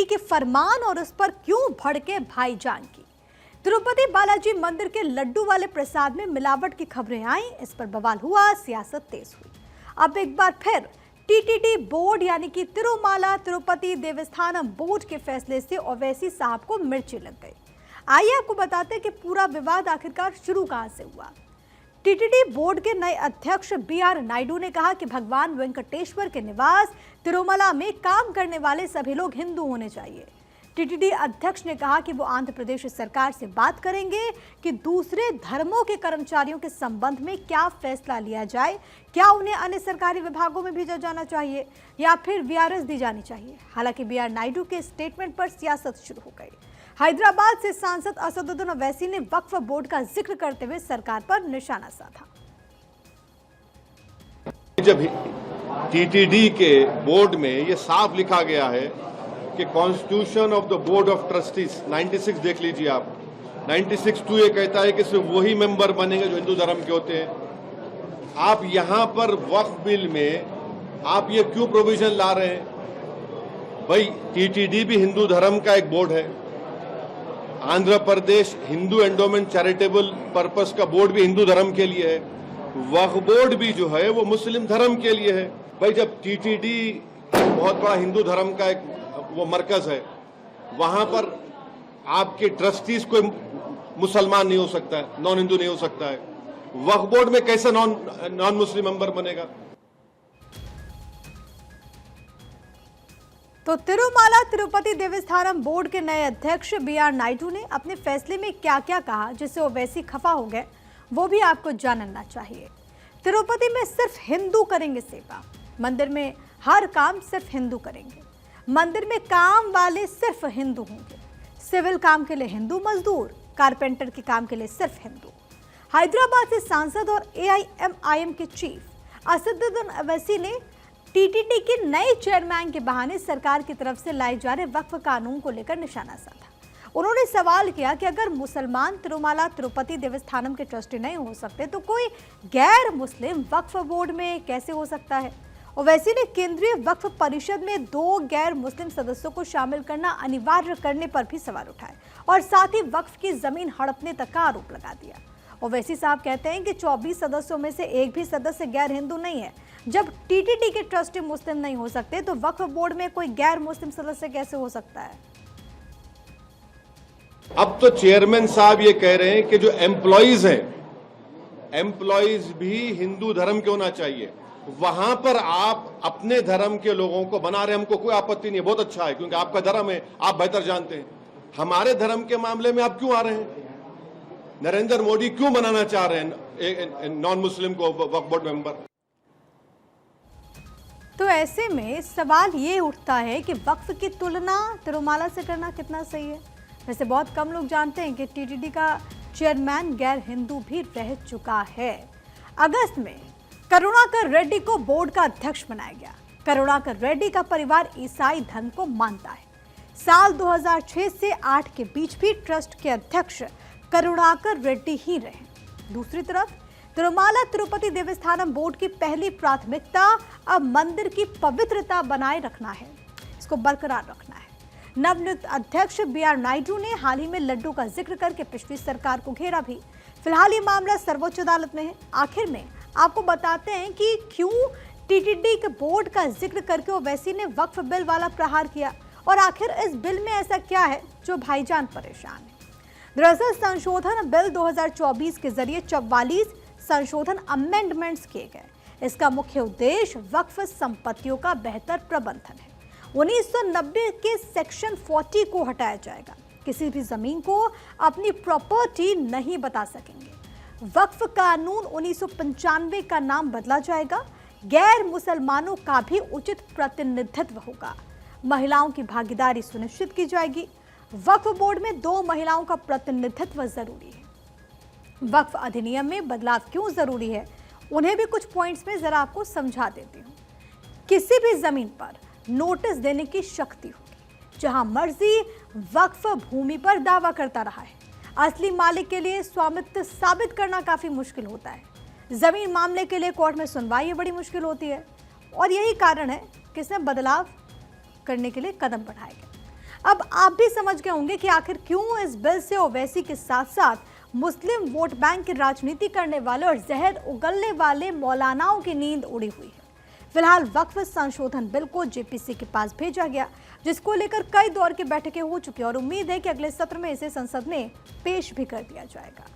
TTD के फरमान और उस पर क्यों भड़के भाईजान की। तिरुपति बालाजी मंदिर के लड्डू वाले प्रसाद में मिलावट की खबरें आई, इस पर बवाल हुआ, सियासत तेज हुई। अब एक बार फिर टीटीडी बोर्ड यानी कि तिरुमाला तिरुपति देवस्थानम बोर्ड के फैसले से ओवैसी साहब को मिर्ची लग गई। आइए आपको बताते हैं कि पूरा विवाद आखिरकार शुरू कहां से हुआ। टीटीडी बोर्ड के नए अध्यक्ष बीआर नायडू ने कहा कि भगवान वेंकटेश्वर के निवास तिरुमला में काम करने वाले सभी लोग हिंदू होने चाहिए। टीटीडी अध्यक्ष ने कहा कि वो आंध्र प्रदेश सरकार से बात करेंगे कि दूसरे धर्मों के कर्मचारियों के संबंध में क्या फैसला लिया जाए, क्या उन्हें अन्य सरकारी विभागों में भेजा जाना चाहिए या फिर वीआरएस दी जानी चाहिए। हालांकि बीआर नायडू के स्टेटमेंट पर सियासत शुरू हो गई। हैदराबाद से सांसद असदुद्दीन ओवैसी ने वक्फ बोर्ड का जिक्र करते हुए सरकार पर निशाना साधा। जब टीटीडी के बोर्ड में ये साफ लिखा गया है कि constitution of the board of trustees 96 देख लीजिए आप, 96(2) ये कहता है कि सिर्फ वही मेंबर बनेंगे जो हिंदू धर्म के होते हैं। आप यहां पर वक्फ बिल में आप ये क्यों प्रोविजन ला रहे हैं? भाई टीटीडी भी हिंदू धर्म का एक बोर्ड है, Andhra Pradesh Hindu endowment charitable purpose का बोर्ड भी हिंदू धर्म के लिए है, वक्फ बोर्ड भी जो है वो मुस्लिम धर्म के लिए है। भाई जब टीटीडी बहुत बड़ा हिंदू धर्म का एक वो मरकज है, वहां पर आपके ट्रस्टीज कोई मुसलमान नहीं हो सकता है, नॉन हिंदू नहीं हो सकता है, वक्फ बोर्ड में कैसे नॉन मुस्लिम मेंबर बनेगा? तो तिरुमाला तिरुपति देवस्थानम बोर्ड के नए अध्यक्ष बीआर नायडू ने अपने फैसले में क्या क्या कहा जिससे ओवैसी खफा हो गए, वो भी आपको जानना चाहिए। तिरुपति में सिर्फ हिंदू करेंगे सेवा, मंदिर में हर काम सिर्फ हिंदू करेंगे, मंदिर में काम वाले सिर्फ हिंदू होंगे, सिविल काम के लिए हिंदू मजदूर, कारपेंटर के काम के लिए सिर्फ हिंदू। हैदराबाद से सांसद और एआईएमआईएम के चीफ असदुद्दीन ओवैसी ने टीटीडी के नए चेयरमैन के बहाने सरकार की तरफ से लाए जा रहे वक्फ कानून को लेकर निशाना साधा। उन्होंने सवाल किया कि अगर मुसलमान तिरुमाला तिरुपति देवस्थानम के ट्रस्टी नहीं हो सकते तो कोई गैर मुस्लिम वक्फ बोर्ड में कैसे हो सकता है। ओवैसी ने केंद्रीय वक्फ परिषद में 2 गैर मुस्लिम सदस्यों को शामिल करना अनिवार्य करने पर भी सवाल उठाए और साथ ही वक्फ की जमीन हड़पने तक का आरोप लगा दिया। ओवैसी साहब कहते हैं कि 24 सदस्यों में से एक भी सदस्य गैर हिंदू नहीं है। जब टीटीडी के ट्रस्टी मुस्लिम नहीं हो सकते तो वक्फ बोर्ड में कोई गैर मुस्लिम सदस्य कैसे हो सकता है? अब तो चेयरमैन साहब ये कह रहे हैं कि जो एम्प्लॉइज हैं, एम्प्लॉइज भी हिंदू धर्म के होना चाहिए। वहां पर आप अपने धर्म के लोगों को बना रहे, हमको कोई आपत्ति नहीं है, बहुत अच्छा है, क्योंकि आपका धर्म है, आप बेहतर जानते हैं। हमारे धर्म के मामले में आप क्यों आ रहे हैं? नरेंद्र मोदी क्यों बनाना चाह रहे हैं नॉन मुस्लिम को वक्फ बोर्ड मेंबर? तो ऐसे में सवाल ये उठता है कि वक्फ की तुलना तिरुमाला से करना कितना सही है। वैसे बहुत कम लोग जानते हैं कि टीटीडी का चेयरमैन गैर हिंदू भी रह चुका है। अगस्त में करुणाकर रेड्डी को बोर्ड का अध्यक्ष बनाया गया। करुणाकर रेड्डी का परिवार ईसाई धर्म को मानता है। साल 2006 से 8 के बीच भी ट्रस्ट के अध्यक्ष करुणाकर रेड्डी ही रहे। दूसरी तरफ तिरुमाला तिरुपति देवस्थानम बोर्ड की पहली प्राथमिकता अब मंदिर की पवित्रता बनाए रखना है, इसको बरकरार रखना है। नवनियुक्त अध्यक्ष बीआर नायडू ने हाल ही में लड्डू का जिक्र करके पिछली सरकार को घेरा भी। फिलहाल ये मामला सर्वोच्च अदालत में है। आखिर में आपको बताते हैं कि क्यों टीटीडी के बोर्ड का जिक्र करके ओवैसी ने वक्फ बिल वाला प्रहार किया और आखिर इस बिल में ऐसा क्या है जो भाईजान परेशान है। दरअसल संशोधन बिल 2024 के जरिए 44 संशोधन अमेंडमेंट्स किए गए। इसका मुख्य उद्देश्य वक्फ संपत्तियों का बेहतर प्रबंधन है। 1990 के सेक्शन 40 को हटाया जाएगा। किसी भी जमीन को अपनी प्रॉपर्टी नहीं बता सकेंगे। वक्फ कानून 1995 का नाम बदला जाएगा। गैर मुसलमानों का भी उचित प्रतिनिधित्व होगा। महिलाओं की भागीदारी सुनिश्चित की जाएगी। वक्फ बोर्ड में 2 महिलाओं का प्रतिनिधित्व जरूरी है। वक्फ अधिनियम में बदलाव क्यों जरूरी है, उन्हें भी कुछ पॉइंट्स में जरा आपको समझा देती हूँ। किसी भी जमीन पर नोटिस देने की शक्ति होगी। जहां मर्जी वक्फ भूमि पर दावा करता रहा है। असली मालिक के लिए स्वामित्व साबित करना काफी मुश्किल होता है। जमीन मामले के लिए कोर्ट में सुनवाई बड़ी मुश्किल होती है और यही कारण है कि इसमें बदलाव करने के लिए कदम बढ़ाए गए। अब आप भी समझ गए होंगे कि आखिर क्यों इस बिल से ओवैसी के साथ साथ मुस्लिम वोट बैंक की राजनीति करने वाले और जहर उगलने वाले मौलानाओं की नींद उड़ी हुई है। फिलहाल वक्फ संशोधन बिल को जेपीसी के पास भेजा गया, जिसको लेकर कई दौर की बैठकें हो चुकी हैं और उम्मीद है कि अगले सत्र में इसे संसद में पेश भी कर दिया जाएगा।